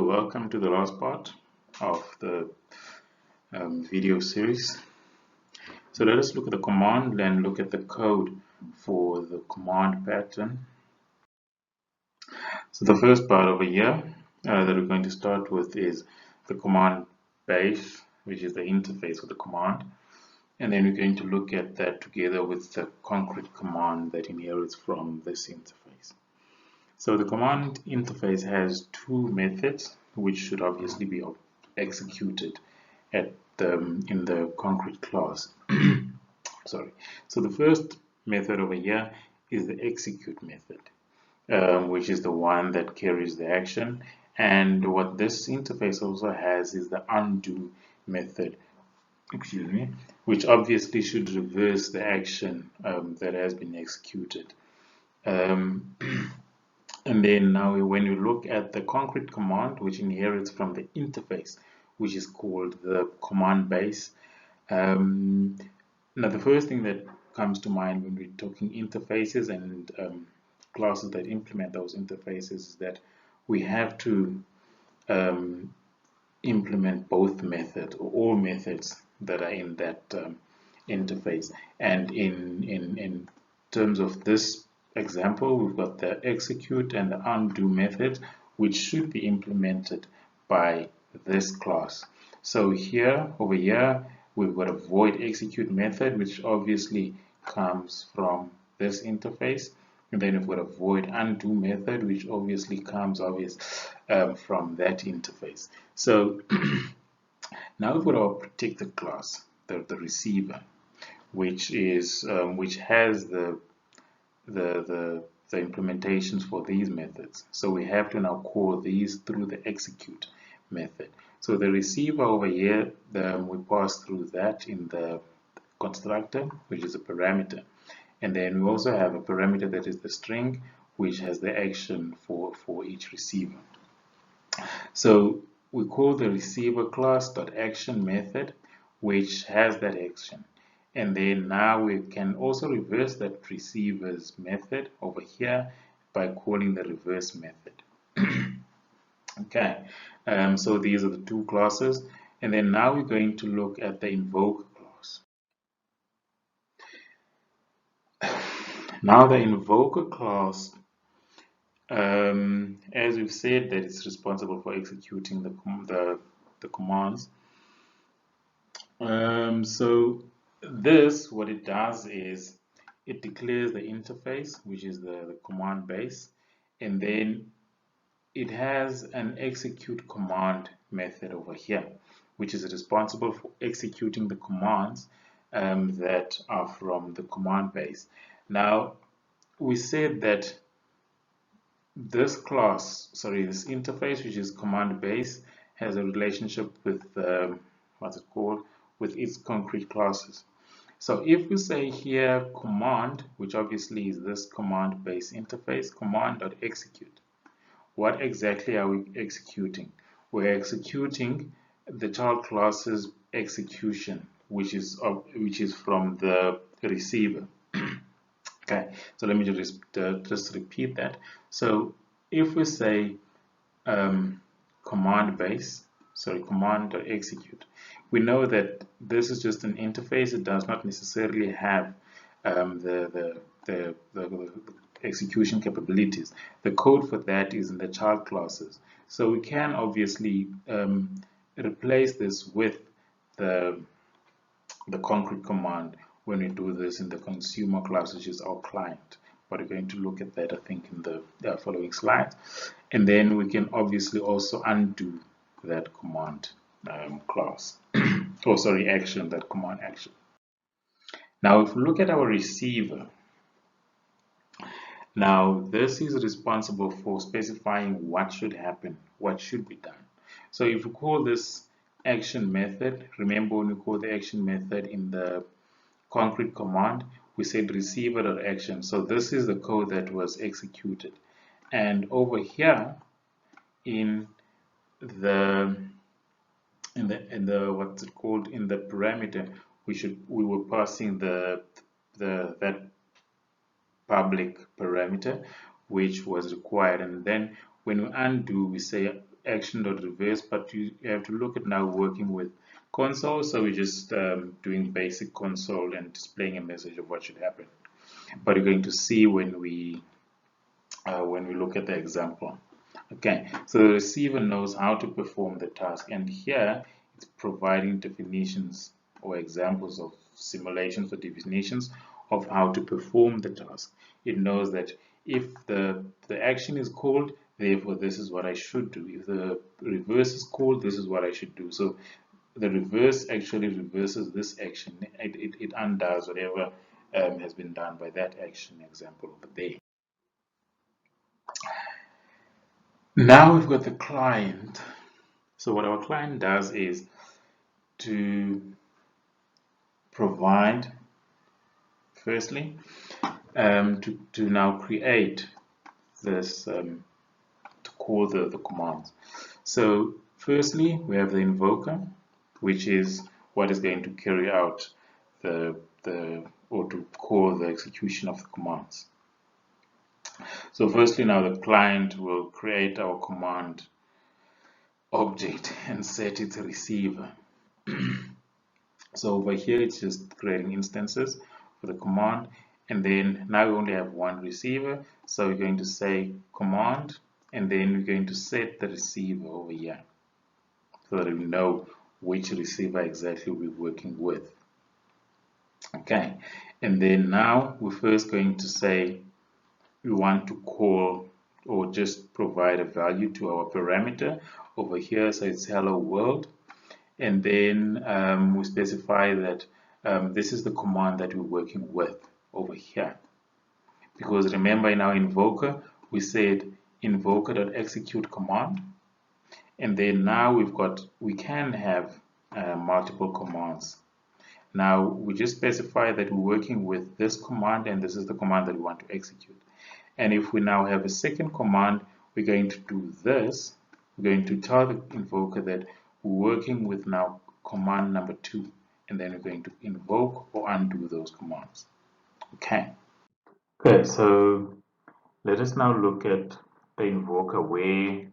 welcome to the last part of the video series. So let us look at the command and look at the code for the command pattern. So the first part over here that we're going to start with is the command base, which is the interface of the command. And then we're going to look at that together with the concrete command that inherits from this interface. So the command interface has two methods which should obviously be executed in the concrete class. Sorry. So the first method over here is the execute method, which is the one that carries the action. And what this interface also has is the undo method, which obviously should reverse the action that has been executed. And then now when you look at the concrete command, which inherits from the interface, which is called the command base. Now the first thing that comes to mind when we're talking interfaces and classes that implement those interfaces is that we have to implement both methods or all methods that are in that interface. And in terms of this example, we've got the execute and the undo method, which should be implemented by this class. So here, over here, we've got a void execute method, which obviously comes from this interface. And then we've got a void undo method, which obviously comes from that interface. So now we've got our protected class, the receiver, which has the implementations for these methods. So we have to now call these through the execute method. So the receiver over here, we pass through that in the constructor, which is a parameter. And then we also have a parameter that is the string, which has the action for each receiver. So we call the receiver class.action method, which has that action. And then now we can also reverse that receiver's method over here by calling the reverse method. Okay, so these are the two classes. And then now we're going to look at the invoker class. Now the invoker class, as we've said, that it's responsible for executing the commands. So this, what it does is it declares the interface, which is the command base, and then it has an execute command method over here, which is responsible for executing the commands that are from the command base. Now, we said that this interface, which is command base, has a relationship with with its concrete classes. So if we say here command, which obviously is this command base interface, command.execute, what exactly are we executing? We're executing the child class's execution, which is from the receiver. Okay, so let me just repeat that. So if we say command.execute, we know that this is just an interface. It does not necessarily have the execution capabilities. The code for that is in the child classes. So we can obviously replace this with the concrete command when we do this in the consumer class, which is our client. But we're going to look at that, I think, in the following slides. And then we can obviously also undo that command class. Action, that command action. Now, if we look at our receiver, now this is responsible for specifying what should happen, what should be done. So if we call this action method, remember when we call the action method in the concrete command, we said receiver.action. So this is the code that was executed. And over here in the parameter, we were passing that public parameter which was required, and then when we undo, we say action.reverse, but you have to look at now working with console. So we're just doing basic console and displaying a message of what should happen. But you're going to see when we look at the example. Okay, so the receiver knows how to perform the task, and here it's providing definitions or examples of simulations or definitions of how to perform the task. It knows that if the action is called, therefore this is what I should do. If the reverse is called, this is what I should do. So the reverse actually reverses this action. It undoes whatever has been done by that action example over there. Now we've got the client. So what our client does is to provide, firstly, to now create this, to call the commands. So firstly, we have the invoker, which is what is going to carry out or to call the execution of the commands. So firstly, now the client will create our command object and set its receiver. So over here it's just creating instances for the command, and then now we only have one receiver, so we're going to say command, and then we're going to set the receiver over here so that we know which receiver exactly we're working with. Okay, and then now we're first going to say we want to call or just provide a value to our parameter over here, so it's hello world, and then we specify that this is the command that we're working with over here, because remember in our invoker we said invoker.execute command, and then now we can have multiple commands. Now we just specify that we're working with this command, and this is the command that we want to execute. And if we now have a second command, we're going to do this. We're going to tell the invoker that we're working with now command number 2, and then we're going to invoke or undo those commands. Okay. Okay, so let us now look at the invoker where